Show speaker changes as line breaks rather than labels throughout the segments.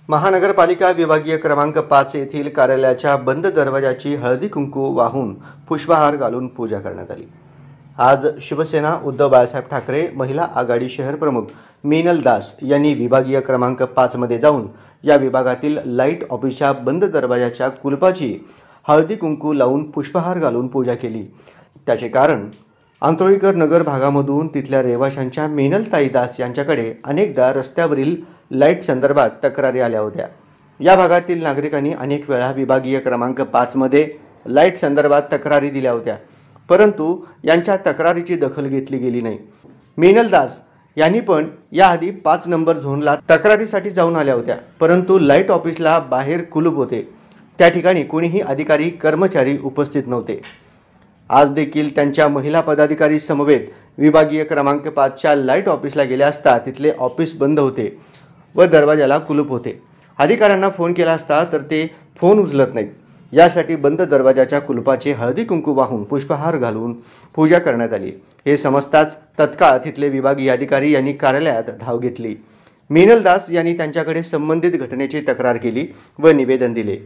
महानगरपालिका विभागीय क्रमांक 5 येथील कार्यालयाच्या बंद दरवाजाची हळदी कुंकू वाहून पुष्पहार घालून पूजा करण्यात आली। आज शिवसेना उद्धव बाळासाहेब ठाकरे महिला आघाडी शहर प्रमुख मीनल दास यांनी विभागीय क्रमांक 5 मध्ये जाऊन या विभागातील लाईट ऑफिसच्या बंद दरवाजाच्या कुलपाची हळदी कुंकू लावून पुष्पहार घालून पूजा केली। त्याचे कारण आंतोळीकर नगर भागामधून तिथल्या रहिवाशांच्या मीनलताई दास यांच्याकडे अनेकदा रस्त्यावरील लाईट संदर्भात तक्रारी आल्या होत्या। या भागातील नागरिकांनी अनेक वेळा विभागीय क्रमांक 5 मध्ये लाईट संदर्भात तक्रारी दिल्या होत्या, परंतु यांच्या तक्रारीची दखल घेतली गेली नाही। मीनल दास यांनी पण याआधी 5 नंबर झोनला तक्रारीसाठी जाऊन आल्या होत्या, परंतु लाईट ऑफिसला बाहेर कुलूप होते। त्या ठिकाणी कोणीही अधिकारी कर्मचारी उपस्थित नव्हते। आज देखील त्यांच्या महिला पदाधिकारी समवेत विभागीय क्रमांक 5च्या लाईट ऑफिसला गेल्या असता तिथले ऑफिस बंद होते व दरवाजाला कुलूप होते। अधिकाऱ्यांना फोन केला असता तर ते फोन उचलत नाहीत। यासाठी बंद दरवाजाच्या कुलपाचे हळदी कुंकू वाहून पुष्पहार घालून पूजा करण्यात आली। हे समजताच तत्काळ तिथले विभागीय अधिकारी यांनी कार्यालयात धाव घेतली। मीनल दास यांनी त्यांच्याकडे संबंधित घटनेची तक्रार केली व निवेदन दिले।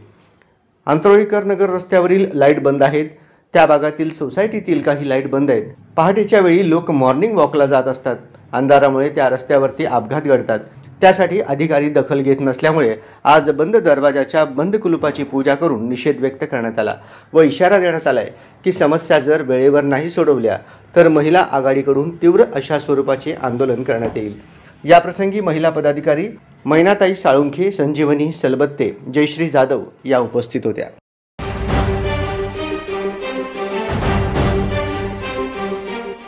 आंतोळीकर नगर रस्त्यावरील लाईट बंद आहेत, त्या भागातील सोसायटीतील काही लाईट बंद आहेत। पहाटेच्या वेळी लोक मॉर्निंग वॉकला जात असतात, अंधारामुळे त्या रस्त्यावरती अपघात घडतात। त्यासाठी अधिकारी दखल घेत नसल्यामुळे आज बंद दरवाजाच्या बंद कुलुपाची पूजा करून निषेध व्यक्त करण्यात आला व इशारा देण्यात आलाय की समस्या जर वेळेवर नाही सोडवल्या तर महिला आघाडीकडून तीव्र अशा स्वरूपाचे आंदोलन करण्यात येईल। या प्रसंगी महिला पदाधिकारी मैनाताई साळुंखे, संजीवनी सलबत्ते, जयश्री जाधव या उपस्थित होत्या।